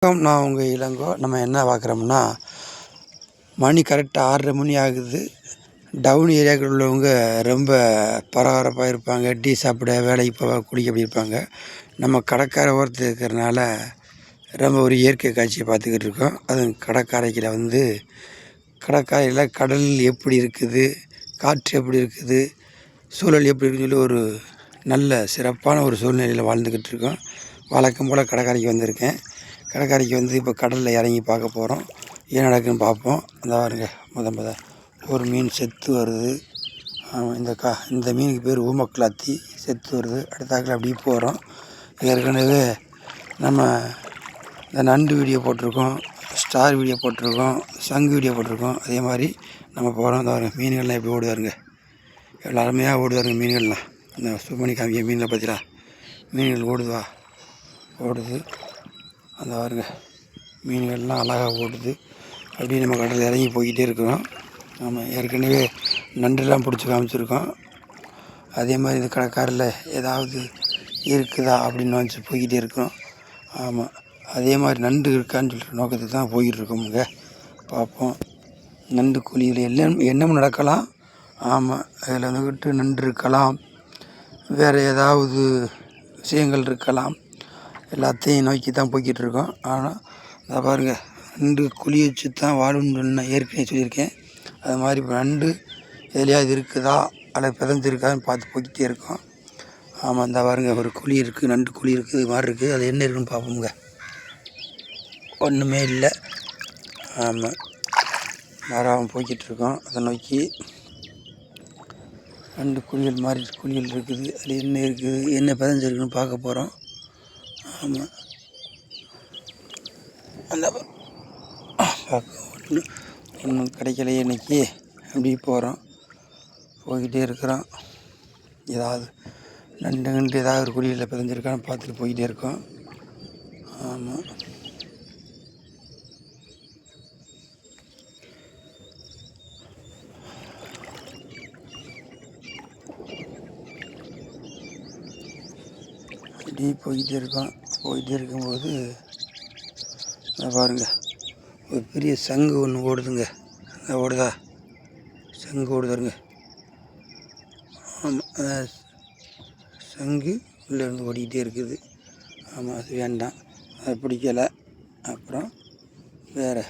நான் உங்கள் இளங்கோ. நம்ம என்ன பார்க்குறோம்னா, மணி கரெக்டாக 6:30 மணி ஆகுது. டவுன் ஏரியாவுக்கு உள்ளவங்க ரொம்ப பரபரப்பாக இருப்பாங்க. டீ சாப்பிட, வேலைக்கு போக, குளிக்க அப்படி இருப்பாங்க. நம்ம கடற்கரை ஓரத்தில் இருக்கிறனால ரொம்ப ஒரு இயற்கை காட்சியை பார்த்துக்கிட்டு இருக்கோம். அதுவும் கடற்கரையில் கடற்கரையில் கடல் எப்படி இருக்குது, காற்று எப்படி இருக்குது, சூழல் எப்படி இருக்குன்னு சொல்லி ஒரு நல்ல சிறப்பான ஒரு சூழ்நிலையில் வாழ்ந்துக்கிட்டு இருக்கோம். வழக்கம் போல் கடற்கரைக்கு வந்திருக்கேன். கடற்கரைக்கு வந்து இப்போ கடலில் இறங்கி பார்க்க போகிறோம். என்ன நடக்குதுன்னு பார்ப்போம். அந்த பாருங்க, ஒரு மீன் செத்து வருது. இந்த மீனுக்கு பேர் ஊமக்கலாத்தி. செத்து வருது. அடுத்தாக்கில் அப்படியே போகிறோம். ஏற்கனவே நம்ம இந்த நண்டு வீடியோ போட்டிருக்கோம், ஸ்டார் வீடியோ போட்டிருக்கோம், சங்கு வீடியோ போட்டிருக்கோம். அதே மாதிரி நம்ம போகிறோம். இந்த பாருங்க, மீன்கள்லாம் எப்படி ஓடுவாருங்க, எவ்வளோ அருமையாக ஓடுவாருங்க மீன்கள்லாம். இந்த சுமணி காமிக்க மீனில் பார்த்தீங்களா, மீன்கள் ஓடுது. அந்த பாருங்க, மீன்கள்லாம் அழகாக ஓடுது. அப்படியே நம்ம கடலில் இறங்கி போய்கிட்டே இருக்கிறோம். நம்ம ஏற்கனவே நண்டுலாம் பிடிச்சி காமிச்சிருக்கோம். அதே மாதிரி இந்த கடற்கரையில் ஏதாவது இருக்குதா அப்படின்னு வச்சு போய்கிட்டே இருக்கிறோம். ஆமாம், அதே மாதிரி நண்டு இருக்கான்னு சொல்லிட்டு நோக்கத்துக்கு தான் போய்கிட்டு இருக்கோமுங்க. பார்ப்போம். நண்டு குழியில் எல்லாம் நடக்கலாம். ஆமாம், அதில் வந்துக்கிட்டு நண்டு இருக்கலாம், வேறு ஏதாவது விஷயங்கள் இருக்கலாம். எல்லாத்தையும் நோக்கி தான் போய்கிட்டு இருக்கோம். ஆனால் அதை பாருங்கள், நண்டு குழி வச்சு தான் வாழும்னு நான் ஏற்கனவே சொல்லியிருக்கேன். அது மாதிரி இப்போ நண்டு எதுலையாவது இருக்குதா அல்லது பிதந்திருக்காதுன்னு பார்த்து போய்கிட்டே இருக்கோம். ஆமாம், இந்த பாருங்க, ஒரு குழி இருக்குது, நண்டு குழி இருக்குது, இது மாதிரி இருக்குது. அது என்ன இருக்குன்னு பார்ப்போமுங்க. ஒன்றுமே இல்லை. ஆமாம், நேராக போய்கிட்டு இருக்கோம். அதை நோக்கி நண்டு குழிகள் மாதிரி குழிகள் இருக்குது. அதில் என்ன இருக்குது, என்ன பிதஞ்சிருக்குன்னு பார்க்க போகிறோம். ஆமாம், அந்த பார்க்க ஒன்றும் கிடைக்கலையே இன்றைக்கி. அப்படி போய்கிட்டே இருக்கிறோம். ஏதாவது நண்டு ஏதாவது ஒரு குழியில் பிதஞ்சிருக்கான்னு பார்த்துட்டு போய்கிட்டே இருக்கோம். ஆமாம், அப்படி போய்கிட்டே இருக்கோம். போய்கிட்டே இருக்கும்போது பாருங்கள், ஒரு பெரிய சங்கு ஒன்று ஓடுதுங்க. ஓடுதா, சங்கு ஓடுதாருங்க. ஆமாம், சங்கு உள்ளேருந்து ஓடிக்கிட்டே இருக்குது. ஆமாம், அது வேண்டாம், அது பிடிக்கலை. அப்புறம் வேறு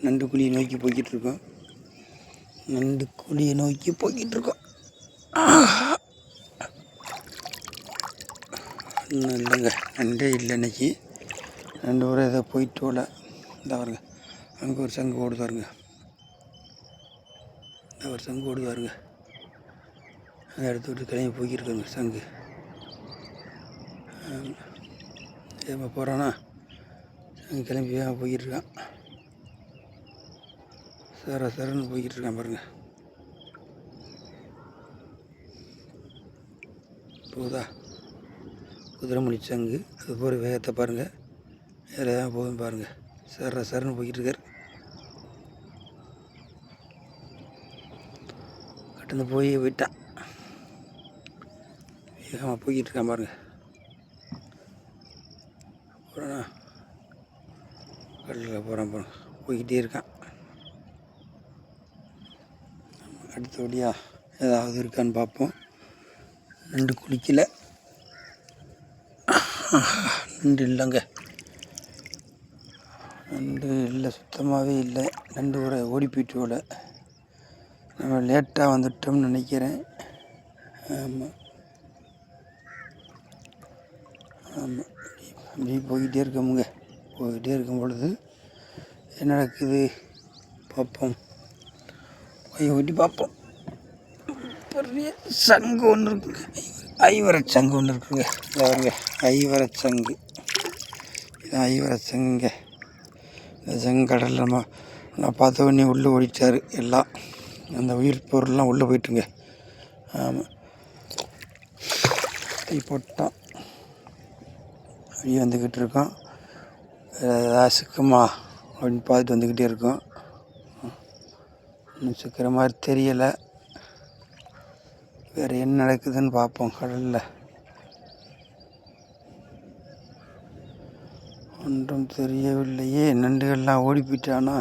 நண்டு குழியை நோக்கி போய்கிட்டு இருக்கோம். இன்னும் இல்லைங்க, நண்டே இல்லை இன்றைக்கி. ரெண்டு ஊரை ஏதோ போயிட்டு போல. இந்த பாருங்க, அங்கே ஒரு சங்கு ஓடுதாருங்க. அதை எடுத்து விட்டு கிளம்பி போய்கிட்டு இருக்காங்க சங்கு. ஏமா போகிறானா, சங்கு கிளம்பி போய்கிட்டு இருக்கான். சரன்னு போய்கிட்டு இருக்கான் பாருங்கள். போகுதா, குதிரைமொழி சங்கு. அது போகிற வேகத்தை பாருங்கள், வேறு தான் போகுதுன்னு பாருங்கள். சரன்னு போய்கிட்டு இருக்கார். கட்டந்து போயிட்டான். வேகமாக போய்கிட்டு இருக்கான் பாருங்கள். போகிறானா, கடலில் போகிறான் பாருங்க, போய்கிட்டே இருக்கான். அடுத்தபடியாக ஏதாவது இருக்கான்னு பார்ப்போம். நண்டு குளிக்கலை, நண்டு இல்லைங்க, நண்டு இல்லை, சுத்தமாகவே இல்லை. நண்டு கூட ஓடி போயிட்டு போல. நம்ம லேட்டாக வந்துட்டோம்னு நினைக்கிறேன். ஆமாம், அப்படி போய்கிட்டே இருக்கும் பொழுது என்ன நடக்குது பார்ப்போம். ஓட்டி பார்ப்போம். பெரிய சங்கு ஒன்று இருக்குங்க, ஐவரச் சங்கு ஒன்று இருக்குங்க. பாருங்க, ஐவரச் சங்கு. இது ஐவரச் சங்குங்க. இந்த செங்கடலில் நான் பார்த்த உடனே உள்ளே ஓடிட்டார். எல்லாம் அந்த உயிர் பொருள்லாம் உள்ளே போயிட்டுங்க. ஆமாம், போட்டான். அப்படியே வந்துக்கிட்டு இருக்கோம். ஏதாவது சிக்குமா அப்படின்னு பார்த்துட்டு வந்துக்கிட்டே இருக்கோம். இன்னும் சிக்கிற மாதிரி தெரியலை. வேறு என்ன நடக்குதுன்னு பார்ப்போம் கடலில். ஒன்றும் தெரியவில்லையே. நண்டுகள்லாம் ஓடி போயிட்டானா?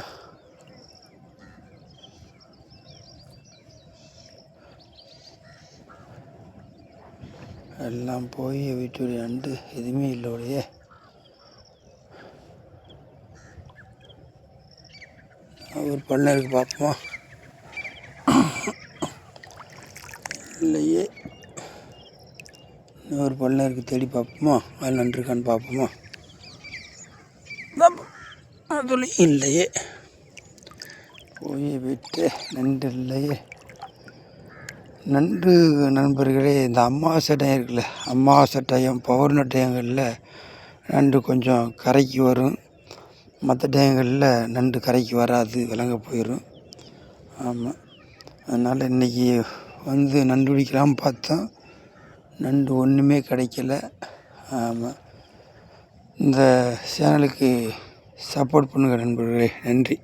எல்லாம் போய் வீட்டுடைய நண்டு எதுவுமே இல்லையே. ஒரு பள்ளம் இருக்கு, பார்ப்போமா? இல்லையே. இன்னொரு பள்ளம் இருக்குது, தேடி பார்ப்போமா? அது நண்டு இருக்கான்னு பார்ப்போமா? அதுலேயும் இல்லையே. போய் விட்டு நண்டு இல்லையே. நண்டு நண்பர்களே, இந்த அமாவாசை டைம் இருக்குல்ல, அமாவாசை டைம் பௌர்ணமி டைங்களில் நண்டு கொஞ்சம் கரைக்கு வரும். மற்ற டைங்களில் நண்டு கரைக்கு வராது, விலங்க போயிடும். ஆமாம், அதனால் இன்றைக்கி வந்து நண்டு பிடிக்கலாம்னு பார்த்தோம், நண்டு ஒன்றுமே கிடைக்கல. ஆமாம், இந்த சேனலுக்கு சப்போர்ட் பண்ணுங்கள் நண்பர்களே. நன்றி.